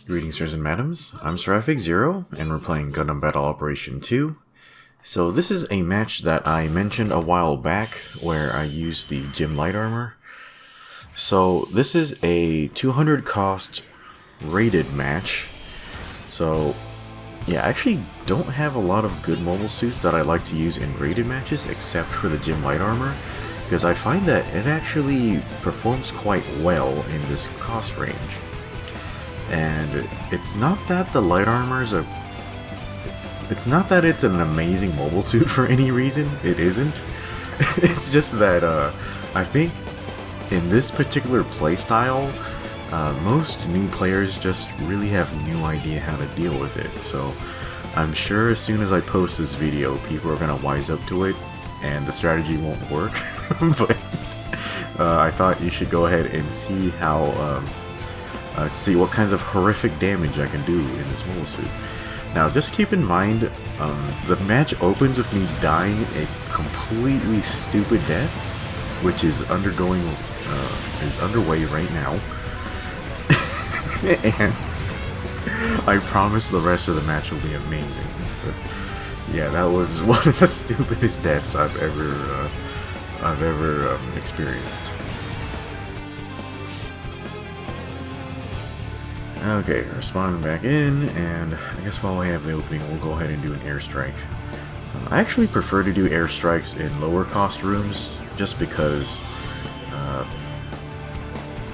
Greetings, sirs and madams. I'm Seraphic Zero, and we're playing Gundam Battle Operation 2. So this is a match that I mentioned a while back, where I used the Gym Light Armor. So this is a 200 cost rated match. So yeah, I actually don't have a lot of good mobile suits that I like to use in rated matches, except for the Gym Light Armor, because I find that it actually performs quite well in this cost range. And it's not that the light armor is it's not that it's an amazing mobile suit for any reason. It isn't. It's just that I think in this particular playstyle, most new players just really have no idea how to deal with it. So I'm sure as soon as I post this video, people are gonna wise up to it, and the strategy won't work. But I thought you should go ahead and see how. See what kinds of horrific damage I can do in this mobile suit. Now, just keep in mind, the match opens with me dying a completely stupid death, which is underway right now. And I promise the rest of the match will be amazing. But yeah, that was one of the stupidest deaths I've ever experienced. Okay, we're spawning back in, and I guess while we have the opening, we'll go ahead and do an airstrike. I actually prefer to do airstrikes in lower cost rooms, just because,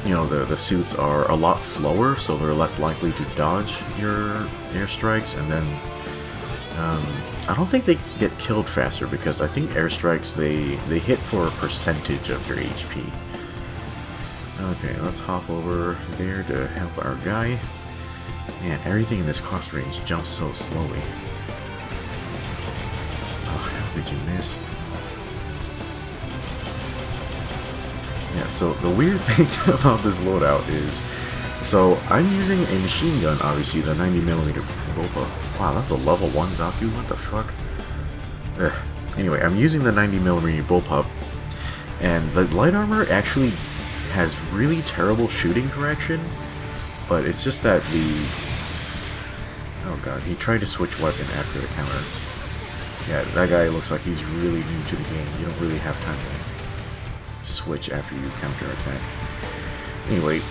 you know, the suits are a lot slower, so they're less likely to dodge your airstrikes, and then, I don't think they get killed faster, because I think airstrikes, they hit for a percentage of your HP. Okay, let's hop over there to help our guy. Man, everything in this cost range jumps so slowly. Oh, how did you miss? Yeah, so the weird thing about this loadout is, so I'm using a machine gun, obviously, the 90mm Bopa. Wow, that's a level 1 Zaku, what the fuck? Ugh. Anyway, I'm using the 90mm Bullpup, and the light armor actually has really terrible shooting correction, but it's just that oh god, he tried to switch weapon after the counter. Yeah, that guy looks like he's really new to the game. You don't really have time to switch after you counter attack. Anyway,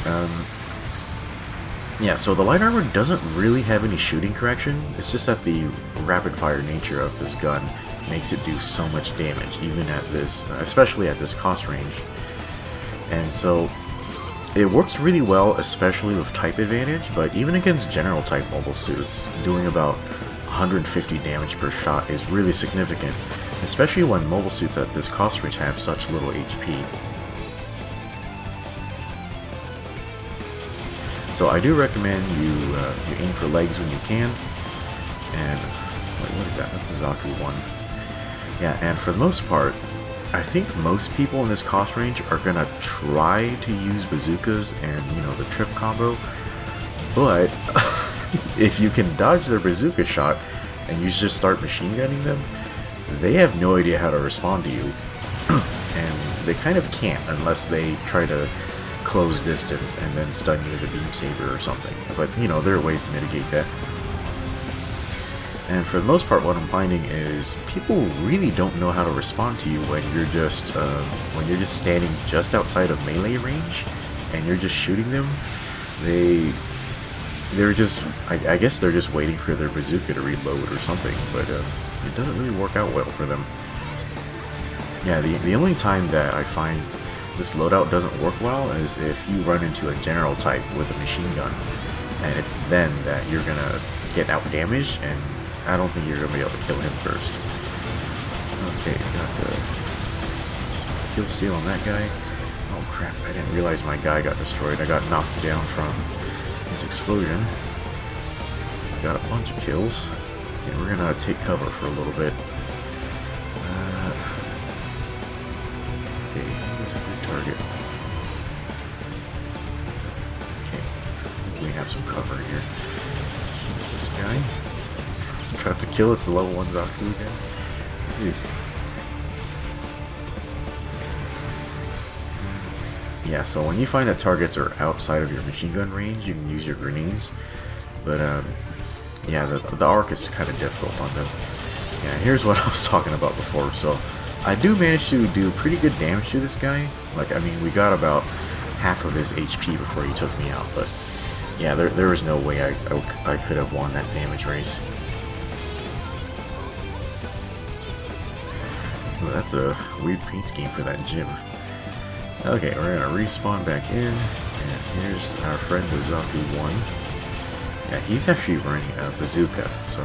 yeah, so the light armor doesn't really have any shooting correction. It's just that the rapid fire nature of this gun makes it do so much damage, even at this, especially at this cost range. And so, it works really well, especially with type advantage, but even against general type mobile suits, doing about 150 damage per shot is really significant, especially when mobile suits at this cost range have such little HP. So I do recommend you aim for legs when you can, and wait, what is that? That's a Zaku one. Yeah, and for the most part, I think most people in this cost range are gonna try to use bazookas and, you know, the trip combo, but if you can dodge their bazooka shot and you just start machine gunning them, they have no idea how to respond to you, and they kind of can't unless they try to close distance and then stun you with a beam saber or something. But, you know, there are ways to mitigate that. And for the most part, what I'm finding is people really don't know how to respond to you when you're just standing just outside of melee range and you're just shooting them. They're just, I guess they're just waiting for their bazooka to reload or something, but it doesn't really work out well for them. Yeah, the only time that I find this loadout doesn't work well is if you run into a general type with a machine gun, and it's then that you're gonna get out damaged, and I don't think you're going to be able to kill him first. Okay, got the kill steal on that guy. Oh crap, I didn't realize my guy got destroyed. I got knocked down from his explosion. I got a bunch of kills. Okay, we're going to take cover for a little bit. Okay, who's a good target? Okay, we have some cover here. This guy. Trying to kill, it's the level 1 Zaku again. Dude. Yeah, so when you find that targets are outside of your machine gun range, you can use your grenades. But yeah, the arc is kind of difficult on them. Yeah, here's what I was talking about before. So I do manage to do pretty good damage to this guy. Like, I mean, we got about half of his HP before he took me out. But yeah, there was no way I could have won that damage race. Well, that's a weird paint scheme for that gym. Okay, we're gonna respawn back in, and here's our friend the Zaku 1. Yeah, he's actually running a bazooka, so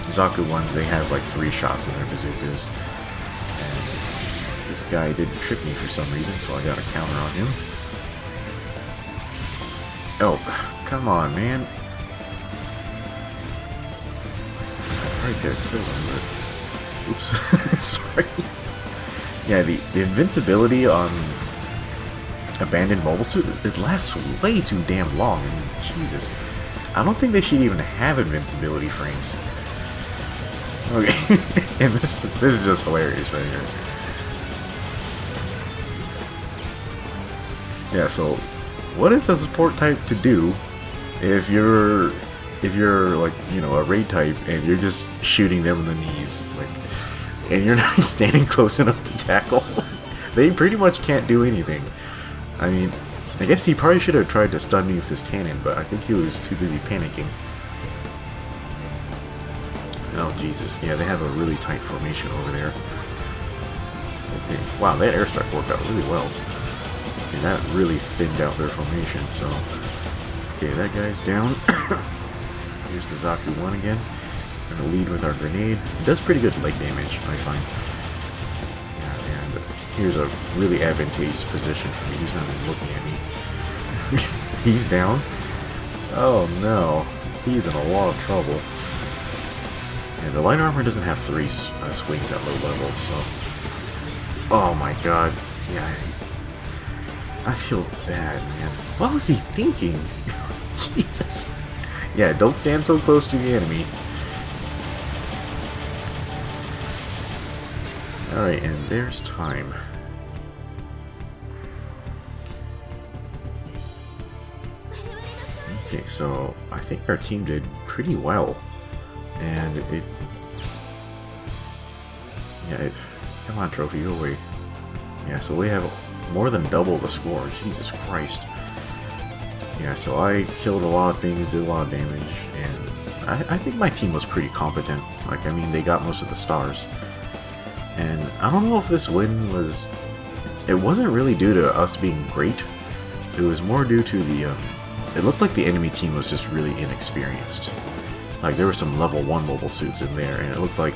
Zaku 1s, they have like 3 shots in their bazookas. And this guy didn't trick me for some reason, so I got a counter on him. Oh, come on, man. I probably could have killed him, but... Oops. Sorry. Yeah, the invincibility on Abandoned Mobile Suit, it lasts way too damn long. I mean, Jesus. I don't think they should even have invincibility frames. Okay. And this is just hilarious right here. Yeah, so what is the support type to do if you're like, you know, a raid type and you're just shooting them in the knees, like, and you're not standing close enough to tackle? They pretty much can't do anything. I mean, I guess he probably should have tried to stun me with his cannon, but I think he was too busy panicking. Oh, Jesus. Yeah, they have a really tight formation over there. Okay. Wow, that airstrike worked out really well. And that really thinned out their formation, so... Okay, that guy's down. Here's the Zaku 1 again. We're going to lead with our grenade. It does pretty good leg damage, I find. Yeah, and here's a really advantageous position for me. He's not even looking at me. He's down. Oh no. He's in a lot of trouble. And the light armor doesn't have 3 swings at low levels, so... Oh my god. Yeah. I feel bad, man. What was he thinking? Jesus. Yeah, don't stand so close to the enemy. Alright, and there's time. Okay, so I think our team did pretty well. And it... Yeah, come on, Trophy, go away. Yeah, so we have more than double the score. Jesus Christ. Yeah, so I killed a lot of things, did a lot of damage, and I think my team was pretty competent. Like, I mean, they got most of the stars. And I don't know if this win was... It wasn't really due to us being great. It was more due to the... It looked like the enemy team was just really inexperienced. Like, there were some level 1 mobile suits in there, and it looked like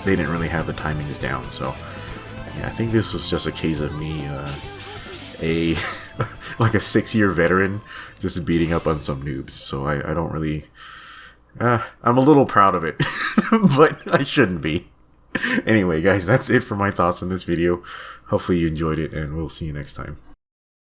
they didn't really have the timings down, so... Yeah, I think this was just a case of me, like a 6-year veteran, just beating up on some noobs, so I don't really... I'm a little proud of it, but I shouldn't be. Anyway, guys, that's it for my thoughts on this video. Hopefully you enjoyed it, and we'll see you next time.